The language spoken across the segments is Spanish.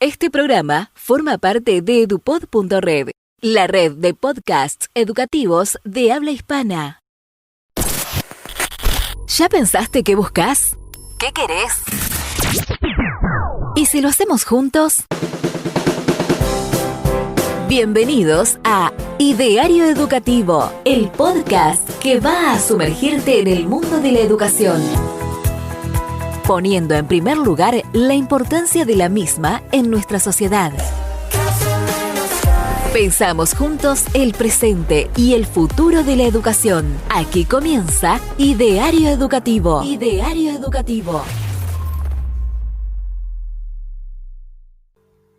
Este programa forma parte de edupod.red, la red de podcasts educativos de habla hispana. ¿Ya pensaste qué buscas? ¿Qué querés? ¿Y si lo hacemos juntos? Bienvenidos a Ideario Educativo, el podcast que va a sumergirte en el mundo de la educación, poniendo en primer lugar la importancia de la misma en nuestra sociedad. Pensamos juntos el presente y el futuro de la educación. Aquí comienza Ideario Educativo. Ideario Educativo.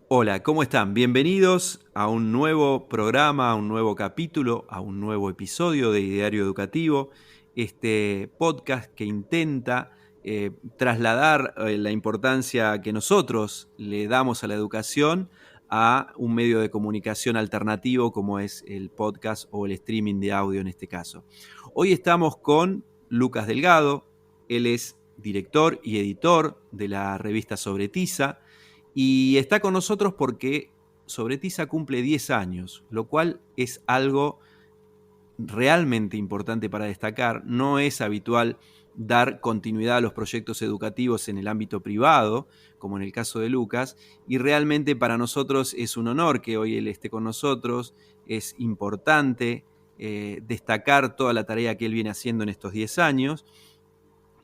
Hola, ¿cómo están? Bienvenidos a un nuevo programa, a un nuevo capítulo, a un nuevo episodio de Ideario Educativo, este podcast que intenta trasladar la importancia que nosotros le damos a la educación a un medio de comunicación alternativo como es el podcast o el streaming de audio en este caso. Hoy estamos con Lucas Delgado, él es director y editor de la revista Sobre Tiza, y está con nosotros porque Sobre Tiza cumple 10 años, lo cual es algo realmente importante para destacar. No es habitual dar continuidad a los proyectos educativos en el ámbito privado, como en el caso de Lucas, y realmente para nosotros es un honor que hoy él esté con nosotros. Es importante destacar toda la tarea que él viene haciendo en estos 10 años.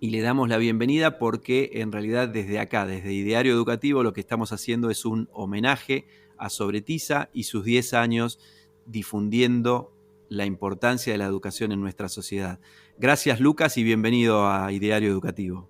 Y le damos la bienvenida porque en realidad desde acá, desde Ideario Educativo, lo que estamos haciendo es un homenaje a Sobre Tiza y sus 10 años difundiendo la importancia de la educación en nuestra sociedad. Gracias, Lucas, y bienvenido a Ideario Educativo.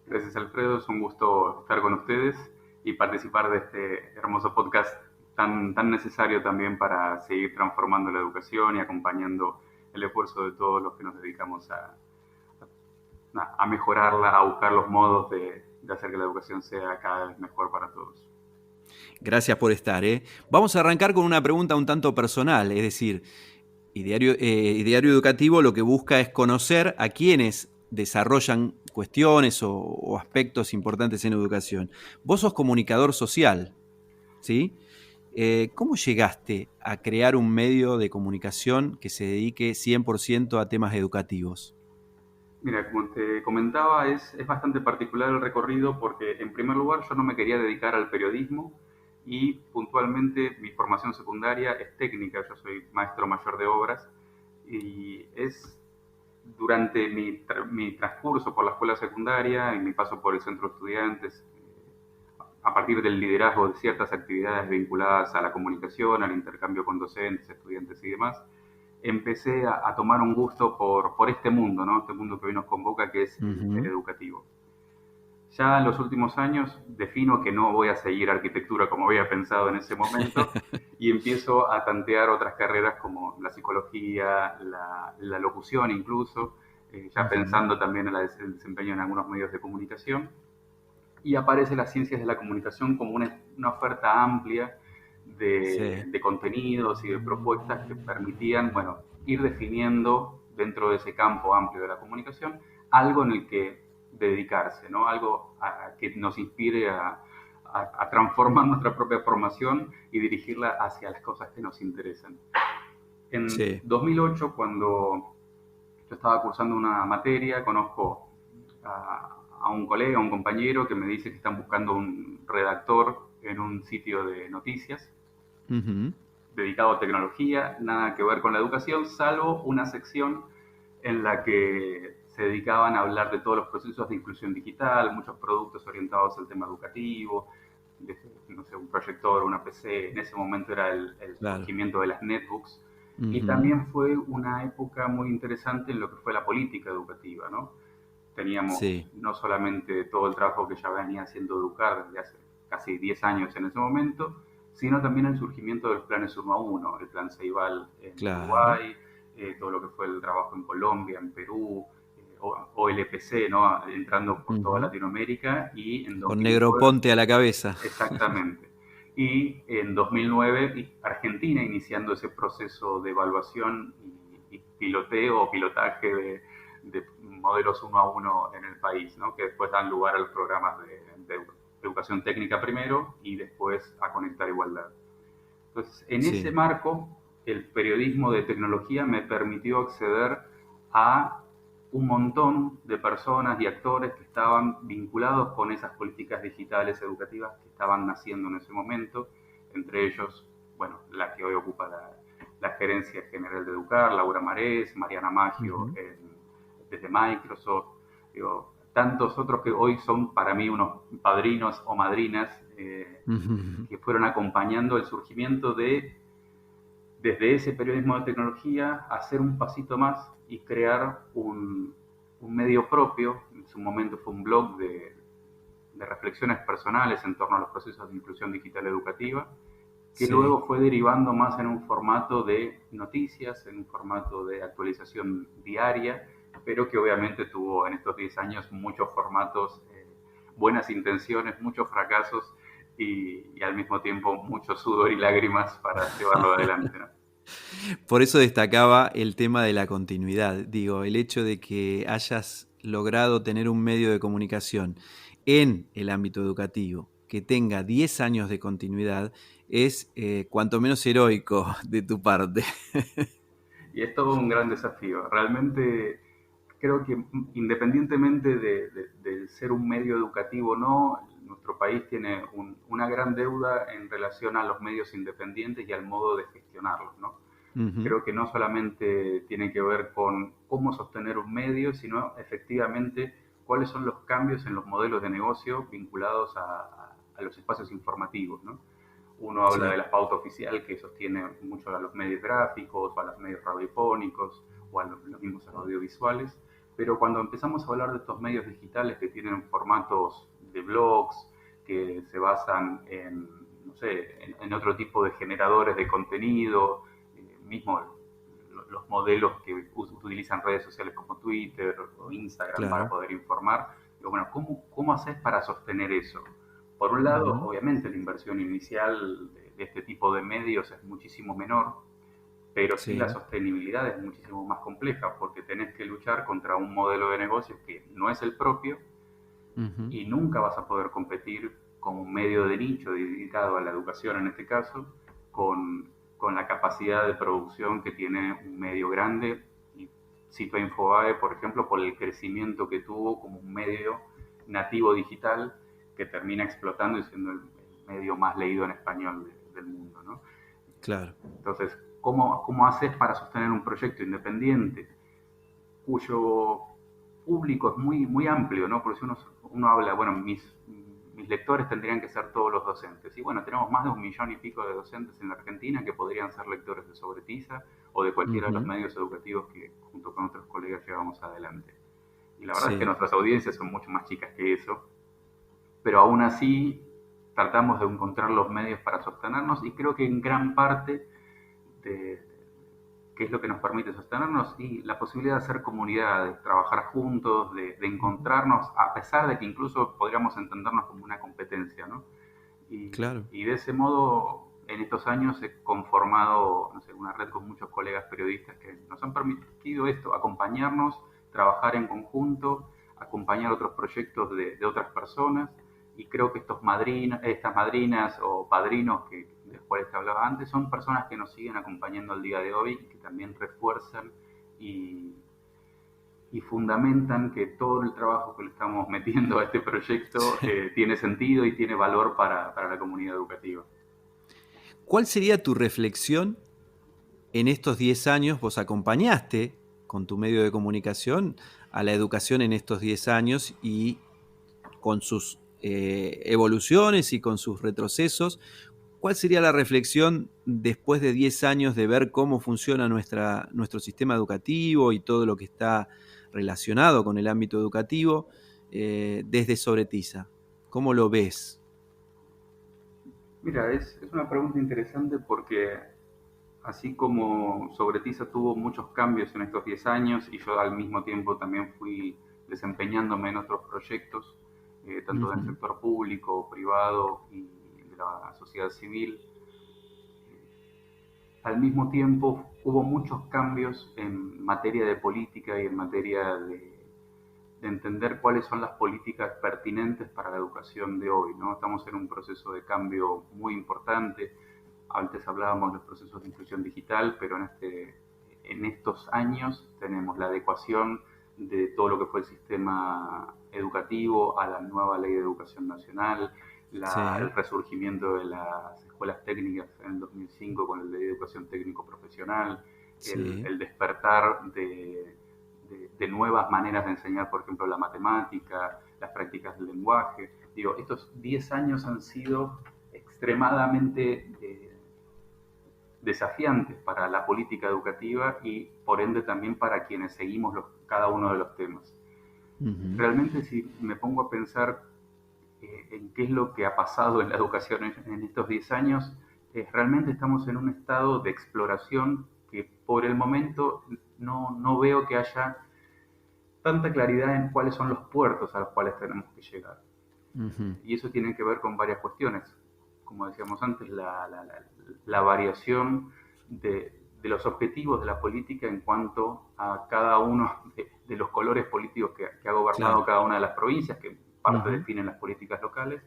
Gracias, Alfredo. Es un gusto estar con ustedes y participar de este hermoso podcast tan necesario también para seguir transformando la educación y acompañando el esfuerzo de todos los que nos dedicamos a mejorarla, a buscar los modos de hacer que la educación sea cada vez mejor para todos. Gracias por estar. Vamos a arrancar con una pregunta un tanto personal, es decir, Ideario Educativo lo que busca es conocer a quienes desarrollan cuestiones o aspectos importantes en educación. Vos sos comunicador social, ¿sí? ¿Cómo llegaste a crear un medio de comunicación que se dedique 100% a temas educativos? Mira, como te comentaba, es bastante particular el recorrido porque, en primer lugar, yo no me quería dedicar al periodismo y, puntualmente, mi formación secundaria es técnica. Yo soy maestro mayor de obras y es durante mi transcurso por la escuela secundaria y mi paso por el centro de estudiantes, a partir del liderazgo de ciertas actividades vinculadas a la comunicación, al intercambio con docentes, estudiantes y demás, empecé a tomar un gusto por este mundo, ¿no? Este mundo que hoy nos convoca, que es el educativo. Ya en los últimos años defino que no voy a seguir arquitectura como había pensado en ese momento y empiezo a tantear otras carreras como la psicología, la locución incluso, ya pensando también en el desempeño en algunos medios de comunicación. Y aparece las ciencias de la comunicación como una oferta amplia de contenidos y de propuestas que permitían, ir definiendo dentro de ese campo amplio de la comunicación algo en el que dedicarse, ¿no? Algo que nos inspire a transformar nuestra propia formación y dirigirla hacia las cosas que nos interesan. En 2008, cuando yo estaba cursando una materia, conozco a un colega, a un compañero que me dice que están buscando un redactor en un sitio de noticias dedicado a tecnología, nada que ver con la educación, salvo una sección en la que se dedicaban a hablar de todos los procesos de inclusión digital, muchos productos orientados al tema educativo, no sé, un proyector, una PC. En ese momento era el surgimiento de las netbooks. Y también fue una época muy interesante en lo que fue la política educativa, ¿no? Teníamos no solamente todo el trabajo que ya venía haciendo Educar desde hace casi 10 años en ese momento, sino también el surgimiento de los planes 1 a 1, el plan Ceibal en Uruguay, todo lo que fue el trabajo en Colombia, en Perú, o el EPC, ¿no? Entrando por toda Latinoamérica. Y en 2009, con Negroponte a la cabeza. Exactamente. Y en 2009 Argentina iniciando ese proceso de evaluación y piloteo o pilotaje de modelos 1 a 1 en el país, ¿no? Que después dan lugar a los programas de educación técnica primero y después a conectar igualdad. Entonces, en Sí. ese marco, el periodismo de tecnología me permitió acceder a un montón de personas y actores que estaban vinculados con esas políticas digitales educativas que estaban naciendo en ese momento, entre ellos, bueno, la que hoy ocupa la gerencia general de Educar, Laura Marés, Mariana Maggio, Ujú. desde Microsoft, digo, tantos otros que hoy son para mí unos padrinos o madrinas Ujú. que fueron acompañando el surgimiento de, desde ese periodismo de tecnología, hacer un pasito más y crear un medio propio. En su momento fue un blog de reflexiones personales en torno a los procesos de inclusión digital educativa, que Sí. luego fue derivando más en un formato de noticias, en un formato de actualización diaria, pero que obviamente tuvo en estos 10 años muchos formatos, buenas intenciones, muchos fracasos y al mismo tiempo mucho sudor y lágrimas para llevarlo adelante, ¿no? Por eso destacaba el tema de la continuidad. Digo, el hecho de que hayas logrado tener un medio de comunicación en el ámbito educativo que tenga 10 años de continuidad es cuanto menos heroico de tu parte. Y es todo un gran desafío. Realmente creo que independientemente de ser un medio educativo o no, nuestro país tiene una gran deuda en relación a los medios independientes y al modo de gestionarlos, ¿no? Ujú. Creo que no solamente tiene que ver con cómo sostener un medio, sino efectivamente cuáles son los cambios en los modelos de negocio vinculados a los espacios informativos, ¿no? Uno habla de Sí, la pauta oficial que sostiene mucho a los medios gráficos, o a los medios radiofónicos, o a los mismos audiovisuales, pero cuando empezamos a hablar de estos medios digitales que tienen formatos de blogs, que se basan en, no sé, en otro tipo de generadores de contenido, mismo los modelos que utilizan redes sociales como Twitter o Instagram para claro. poder informar, digo, bueno, ¿cómo haces para sostener eso? Por un lado, Ujú. obviamente la inversión inicial de este tipo de medios es muchísimo menor, pero sí la Sí. sostenibilidad es muchísimo más compleja porque tenés que luchar contra un modelo de negocio que no es el propio Ujú. y nunca vas a poder competir como un medio de nicho dedicado a la educación en este caso, con la capacidad de producción que tiene un medio grande. Y cito a Infobae, por ejemplo, por el crecimiento que tuvo como un medio nativo digital que termina explotando y siendo el medio más leído en español del mundo, ¿no? Claro. Entonces, ¿cómo haces para sostener un proyecto independiente cuyo público es muy amplio, ¿no? Porque si uno habla, bueno, mis lectores tendrían que ser todos los docentes. Y bueno, tenemos más de 1,5 millones de docentes en la Argentina que podrían ser lectores de Sobretiza o de cualquiera de los Ujú. medios educativos que junto con otros colegas llevamos adelante. Y la verdad es que Sí. nuestras audiencias son mucho más chicas que eso, pero aún así tratamos de encontrar los medios para sostenernos y creo que en gran parte de, qué es lo que nos permite sostenernos y la posibilidad de hacer comunidad, de trabajar juntos, de Ujú. encontrarnos, a pesar de que incluso podríamos entendernos como una competencia, ¿no? Claro. Y de ese modo, en estos años he conformado, no sé, una red con muchos colegas periodistas que nos han permitido esto, acompañarnos, trabajar en conjunto, acompañar otros proyectos de otras personas y creo que estas madrinas o padrinos de los cuales te hablaba antes son personas que nos siguen acompañando al día de hoy y que también refuerzan y, y fundamentan que todo el trabajo que le estamos metiendo a este proyecto Sí. tiene sentido y tiene valor para la comunidad educativa. ¿Cuál sería tu reflexión en estos 10 años? Vos acompañaste con tu medio de comunicación a la educación en estos 10 años y con sus evoluciones y con sus retrocesos. ¿Cuál sería la reflexión después de 10 años de ver cómo funciona nuestro sistema educativo y todo lo que está relacionado con el ámbito educativo desde Sobretiza? ¿Cómo lo ves? Mira, es una pregunta interesante porque así como Sobretiza tuvo muchos cambios en estos 10 años y yo al mismo tiempo también fui desempeñándome en otros proyectos, tanto del Ujú. sector público, privado y de la sociedad civil, al mismo tiempo hubo muchos cambios en materia de política y en materia de entender cuáles son las políticas pertinentes para la educación de hoy, ¿no? Estamos en un proceso de cambio muy importante. Antes hablábamos de los procesos de inclusión digital, pero en estos años tenemos la adecuación de todo lo que fue el sistema educativo a la nueva ley de educación nacional, el resurgimiento de las escuelas técnicas en el 2005 con la ley de educación técnico-profesional, el despertar de nuevas maneras de enseñar, por ejemplo, la matemática, las prácticas del lenguaje. Digo, estos 10 años han sido extremadamente desafiantes para la política educativa y por ende también para quienes seguimos cada uno de los temas. Uh-huh. Realmente, si me pongo a pensar en qué es lo que ha pasado en la educación en estos 10 años, realmente estamos en un estado de exploración que por el momento no veo que haya tanta claridad en cuáles son los puertos a los cuales tenemos que llegar. Uh-huh. Y eso tiene que ver con varias cuestiones. Como decíamos antes, la variación de los objetivos de la política en cuanto a cada uno de los colores políticos que ha gobernado cada una de las provincias, que parte definen las políticas locales,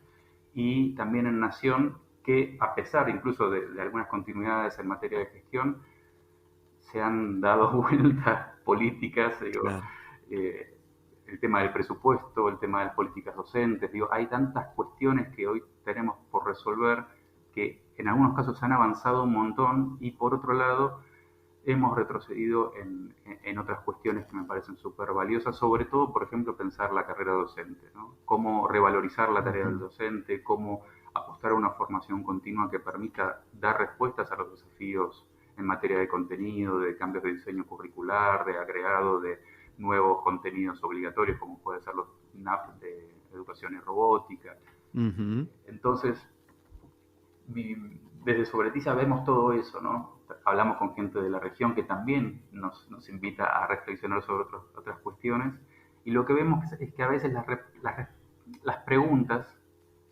y también en nación, que a pesar incluso de algunas continuidades en materia de gestión, se han dado vueltas políticas, el tema del presupuesto, el tema de las políticas docentes, hay tantas cuestiones que hoy tenemos por resolver que en algunos casos han avanzado un montón y por otro lado hemos retrocedido en otras cuestiones que me parecen súper valiosas, sobre todo, por ejemplo, pensar la carrera docente, ¿no? Cómo revalorizar la tarea del docente, cómo apostar a una formación continua que permita dar respuestas a los desafíos en materia de contenido, de cambios de diseño curricular, de agregado de nuevos contenidos obligatorios, como pueden ser los NAP de educación y robótica. Uh-huh. Entonces, desde Sobretiza vemos todo eso, ¿no? Hablamos con gente de la región que también nos invita a reflexionar sobre otras cuestiones, y lo que vemos es que a veces las preguntas,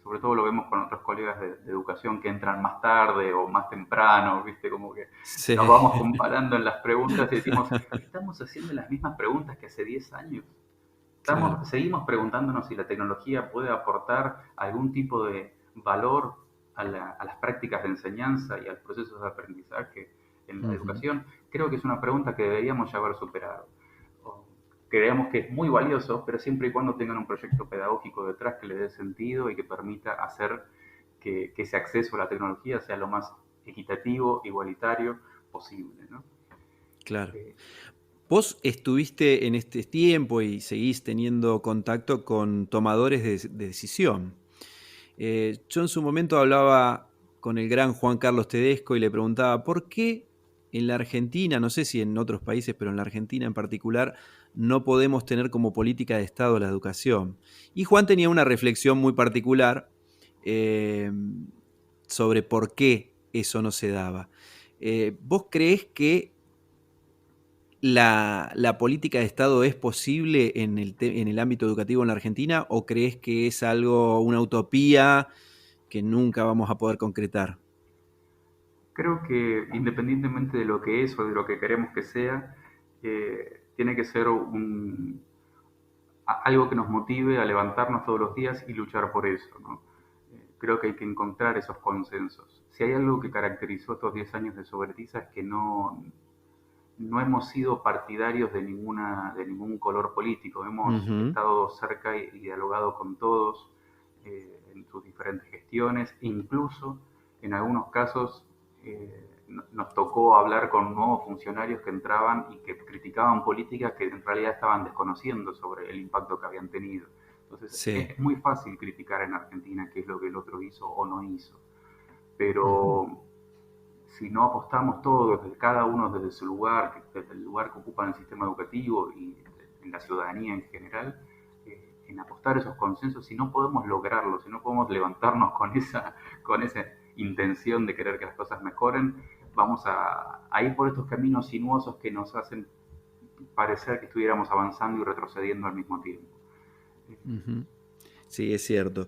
sobre todo lo vemos con otros colegas de educación que entran más tarde o más temprano, ¿viste? Como que nos vamos comparando en las preguntas y decimos, ¿estamos haciendo las mismas preguntas que hace 10 años? Seguimos preguntándonos si la tecnología puede aportar algún tipo de valor a las prácticas de enseñanza y a los procesos de aprendizaje en la educación. Creo que es una pregunta que deberíamos ya haber superado. Creemos que es muy valioso, pero siempre y cuando tengan un proyecto pedagógico detrás que le dé sentido y que permita hacer que ese acceso a la tecnología sea lo más equitativo, igualitario posible, ¿no? Claro. Vos estuviste en este tiempo y seguís teniendo contacto con tomadores de decisión. Yo en su momento hablaba con el gran Juan Carlos Tedesco y le preguntaba por qué en la Argentina, no sé si en otros países, pero en la Argentina en particular, no podemos tener como política de Estado la educación. Y Juan tenía una reflexión muy particular sobre por qué eso no se daba. ¿Vos creés que la política de Estado es posible en el ámbito educativo en la Argentina, o crees que es una utopía que nunca vamos a poder concretar? Creo que independientemente de lo que es o de lo que queremos que sea, tiene que ser algo que nos motive a levantarnos todos los días y luchar por eso, ¿no? Creo que hay que encontrar esos consensos. Si hay algo que caracterizó estos 10 años de Sobretiza es que no hemos sido partidarios de ningún color político. Hemos estado cerca y dialogado con todos en sus diferentes gestiones. Incluso en algunos casos nos tocó hablar con nuevos funcionarios que entraban y que criticaban políticas que en realidad estaban desconociendo sobre el impacto que habían tenido. Entonces es muy fácil criticar en Argentina qué es lo que el otro hizo o no hizo. Pero si no apostamos todos, cada uno desde su lugar, desde el lugar que ocupa en el sistema educativo y en la ciudadanía en general, en apostar esos consensos, si no podemos lograrlo, si no podemos levantarnos con esa intención de querer que las cosas mejoren, vamos a ir por estos caminos sinuosos que nos hacen parecer que estuviéramos avanzando y retrocediendo al mismo tiempo. Sí, es cierto.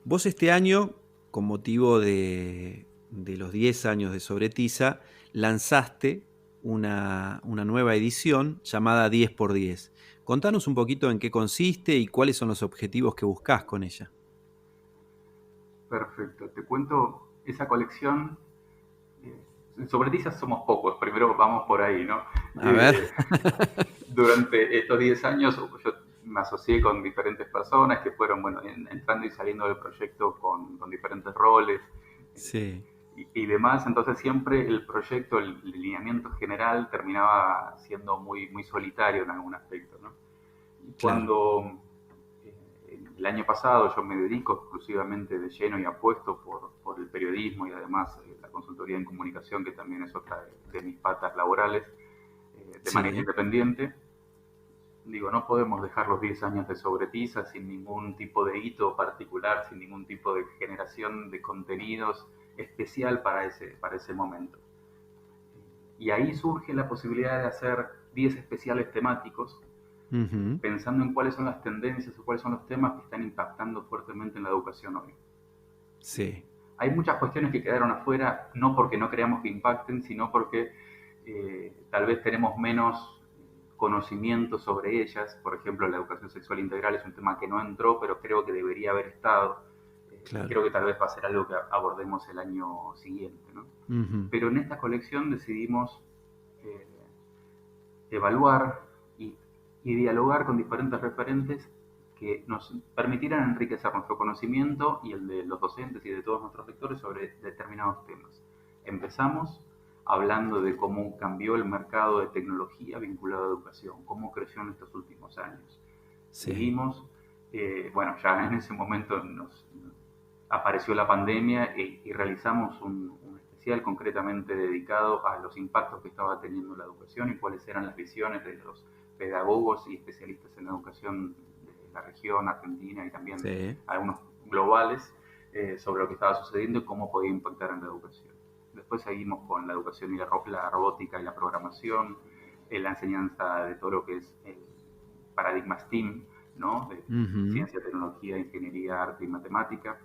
Vos este año, con motivo de los 10 años de Sobretiza, lanzaste una nueva edición llamada 10x10. Contanos un poquito en qué consiste y cuáles son los objetivos que buscás con ella. Perfecto, te cuento esa colección. Sobre tizas somos pocos, primero vamos por ahí, ¿no? A ver. Durante estos 10 años yo me asocié con diferentes personas que fueron, bueno, entrando y saliendo del proyecto con diferentes roles Sí, y demás. Entonces siempre el proyecto, el lineamiento general terminaba siendo muy, muy solitario en algún aspecto, ¿no? claro. Cuando el año pasado yo me dedico exclusivamente de lleno y apuesto por el periodismo y además la consultoría en comunicación, que también es otra de mis patas laborales, de manera Sí, independiente. Digo, no podemos dejar los 10 años de Sobretiza sin ningún tipo de hito particular, sin ningún tipo de generación de contenidos especial para ese momento. Y ahí surge la posibilidad de hacer 10 especiales temáticos, ujú, pensando en cuáles son las tendencias o cuáles son los temas que están impactando fuertemente en la educación hoy. sí, Hay muchas cuestiones que quedaron afuera, no porque no creamos que impacten, sino porque tal vez tenemos menos conocimiento sobre ellas. Por ejemplo, la educación sexual integral es un tema que no entró, pero creo que debería haber estado. Y claro. creo que tal vez va a ser algo que abordemos el año siguiente, ¿no? Ujú, Pero en esta colección decidimos eh, evaluar y dialogar con diferentes referentes que nos permitieran enriquecer nuestro conocimiento y el de los docentes y de todos nuestros lectores sobre determinados temas. Empezamos hablando de cómo cambió el mercado de tecnología vinculado a educación, cómo creció en estos últimos años. sí, Seguimos, bueno, ya en ese momento nos apareció la pandemia y realizamos un especial concretamente dedicado a los impactos que estaba teniendo la educación y cuáles eran las visiones de los pedagogos y especialistas en educación de la región argentina y también sí. algunos globales sobre lo que estaba sucediendo y cómo podía impactar en la educación. Después seguimos con la educación y la robótica y la programación, la enseñanza de todo lo que es el paradigma STEAM, ¿no? De Ujú, ciencia, tecnología, ingeniería, arte y matemática.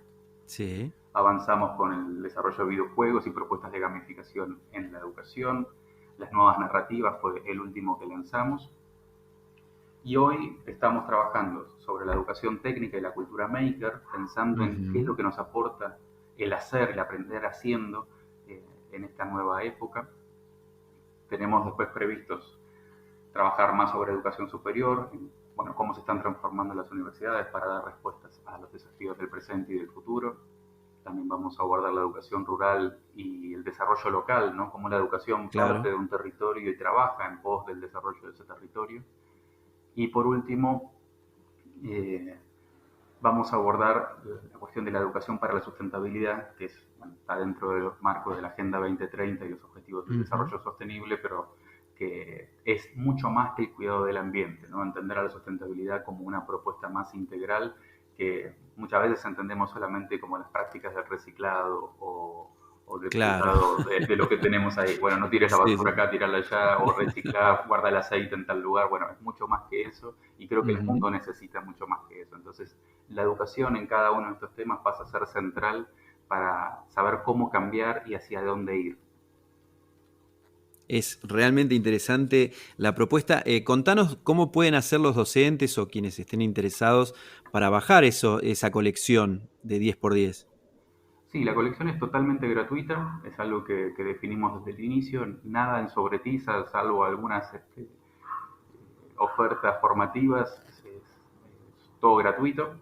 sí, Avanzamos con el desarrollo de videojuegos y propuestas de gamificación en la educación. Las nuevas narrativas fue el último que lanzamos. Y hoy estamos trabajando sobre la educación técnica y la cultura maker, pensando en qué es ujú, lo que nos aporta el hacer, el aprender haciendo en esta nueva época. Tenemos después previstos trabajar más sobre educación superior, bueno, cómo se están transformando las universidades para dar respuestas a los desafíos del presente y del futuro. También vamos a abordar la educación rural y el desarrollo local, ¿no? Cómo la educación parte claro. de un territorio y trabaja en pos del desarrollo de ese territorio. Y por último, eh, vamos a abordar la cuestión de la educación para la sustentabilidad, que es, bueno, está dentro de los marcos de la Agenda 2030 y los Objetivos del Ujú, Desarrollo Sostenible, pero que es mucho más que el cuidado del ambiente, ¿no? Entender a la sustentabilidad como una propuesta más integral que muchas veces entendemos solamente como las prácticas del reciclado o del claro. cuidado de lo que tenemos ahí. Bueno, no tires la Sí, basura sí. acá, tirarla allá, o reciclar, guarda el aceite en tal lugar. Bueno, es mucho más que eso y creo que el Ujú. mundo necesita mucho más que eso. Entonces, la educación en cada uno de estos temas pasa a ser central para saber cómo cambiar y hacia dónde ir. Es realmente interesante la propuesta. Contanos cómo pueden hacer los docentes o quienes estén interesados para bajar esa colección de 10x10. Sí, la colección es totalmente gratuita, es algo que definimos desde el inicio, nada en sobretiza, salvo algunas ofertas formativas, es todo gratuito.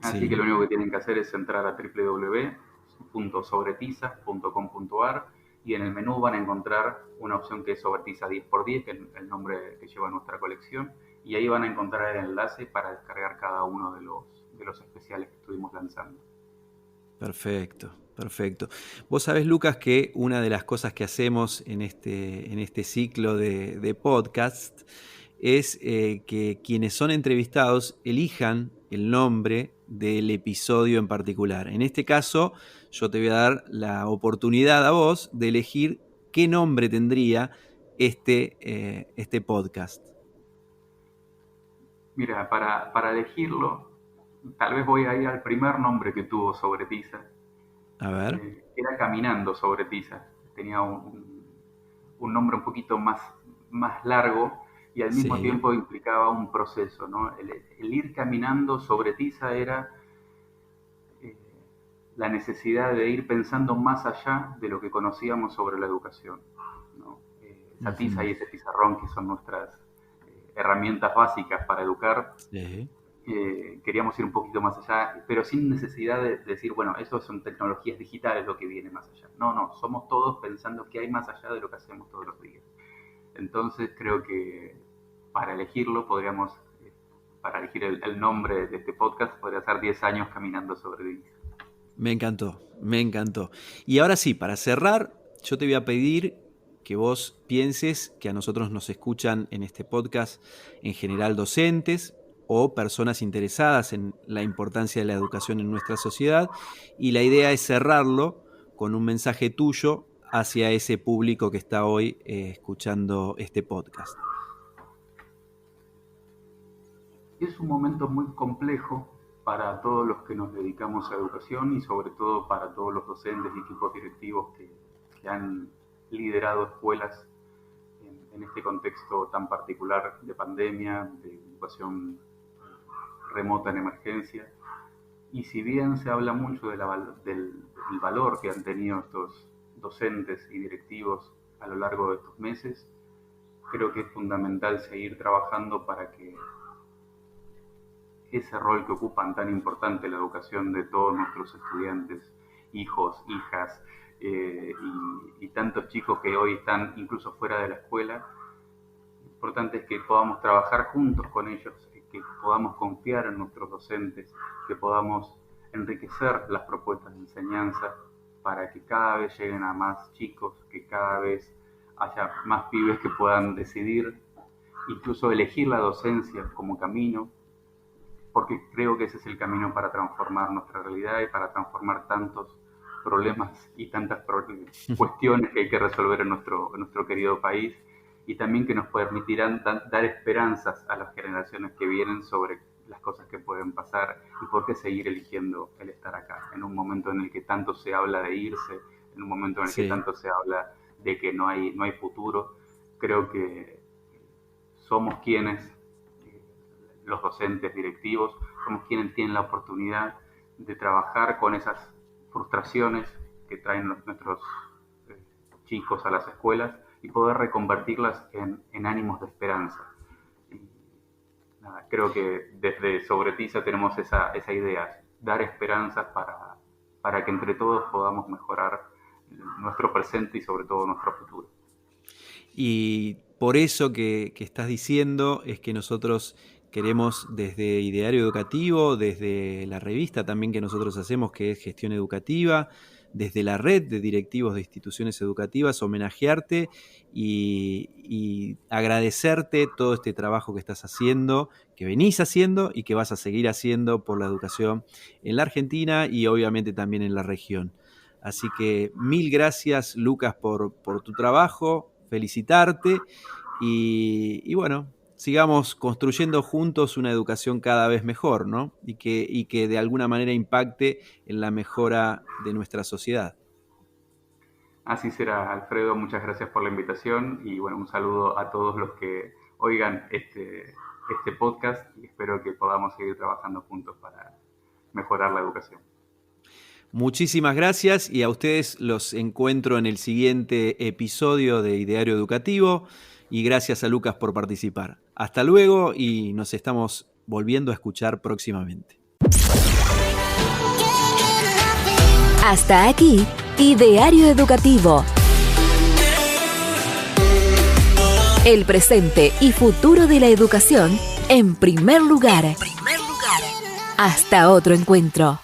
Así que lo Sí, único que tienen que hacer es entrar a www.sobretiza.com.ar y en el menú van a encontrar una opción que es Sobretiza 10x10, que es el nombre que lleva nuestra colección, y ahí van a encontrar el enlace para descargar cada uno de los especiales que estuvimos lanzando. perfecto, perfecto. Vos sabés, Lucas, que una de las cosas que hacemos en este ciclo de podcast es que quienes son entrevistados elijan el nombre del episodio en particular. En este caso, yo te voy a dar la oportunidad a vos de elegir qué nombre tendría este podcast. Mira, para elegirlo, tal vez voy a ir al primer nombre que tuvo Sobretiza, A ver. era Caminando Sobretiza. Tenía un nombre un poquito más largo y al mismo tiempo implicaba un proceso, ¿no? El ir caminando sobre tiza era la necesidad de ir pensando más allá de lo que conocíamos sobre la educación, ¿no? Esa tiza y ese pizarrón que son nuestras herramientas básicas para educar, queríamos ir un poquito más allá, pero sin necesidad de decir, bueno, eso son tecnologías digitales lo que viene más allá. No, somos todos pensando que hay más allá de lo que hacemos todos los días. Entonces creo que para elegirlo para elegir el nombre de este podcast, podría ser 10 años caminando sobre tiza. Me encantó. Y ahora sí, para cerrar, yo te voy a pedir que vos pienses que a nosotros nos escuchan en este podcast en general docentes o personas interesadas en la importancia de la educación en nuestra sociedad, y la idea es cerrarlo con un mensaje tuyo hacia ese público que está hoy escuchando este podcast. Es un momento muy complejo para todos los que nos dedicamos a educación y sobre todo para todos los docentes y equipos directivos que han liderado escuelas en este contexto tan particular de pandemia, de educación remota en emergencia. Y si bien se habla mucho del valor que han tenido estos docentes y directivos a lo largo de estos meses, creo que es fundamental seguir trabajando para que ese rol que ocupan tan importante la educación de todos nuestros estudiantes, hijos, hijas, y tantos chicos que hoy están incluso fuera de la escuela, lo importante es que podamos trabajar juntos con ellos, que podamos confiar en nuestros docentes, que podamos enriquecer las propuestas de enseñanza para que cada vez lleguen a más chicos, que cada vez haya más pibes que puedan decidir, incluso elegir la docencia como camino, porque creo que ese es el camino para transformar nuestra realidad y para transformar tantos problemas y tantas cuestiones que hay que resolver en nuestro querido país, y también que nos permitirán dar esperanzas a las generaciones que vienen sobre las cosas que pueden pasar y por qué seguir eligiendo el estar acá, en un momento en el que tanto se habla de irse, en un momento en el que tanto se habla de que no hay futuro. Creo que somos quienes, los docentes directivos, somos quienes tienen la oportunidad de trabajar con esas frustraciones que traen nuestros chicos a las escuelas y poder reconvertirlas en ánimos de esperanza. Y, creo que desde Sobre Tiza tenemos esa idea, dar esperanzas para que entre todos podamos mejorar nuestro presente y sobre todo nuestro futuro. Y por eso que estás diciendo es que nosotros queremos, desde Ideario Educativo, desde la revista también que nosotros hacemos, que es Gestión Educativa, desde la red de directivos de instituciones educativas, homenajearte y agradecerte todo este trabajo que estás haciendo, que venís haciendo y que vas a seguir haciendo por la educación en la Argentina y obviamente también en la región. Así que 1000 gracias, Lucas, por tu trabajo, felicitarte y bueno, sigamos construyendo juntos una educación cada vez mejor, ¿no? Y que de alguna manera impacte en la mejora de nuestra sociedad. Así será, Alfredo. Muchas gracias por la invitación y bueno, un saludo a todos los que oigan este podcast y espero que podamos seguir trabajando juntos para mejorar la educación. Muchísimas gracias y a ustedes los encuentro en el siguiente episodio de Ideario Educativo. Y gracias a Lucas por participar. Hasta luego y nos estamos volviendo a escuchar próximamente. Hasta aquí, Ideario Educativo. El presente y futuro de la educación en primer lugar. Hasta otro encuentro.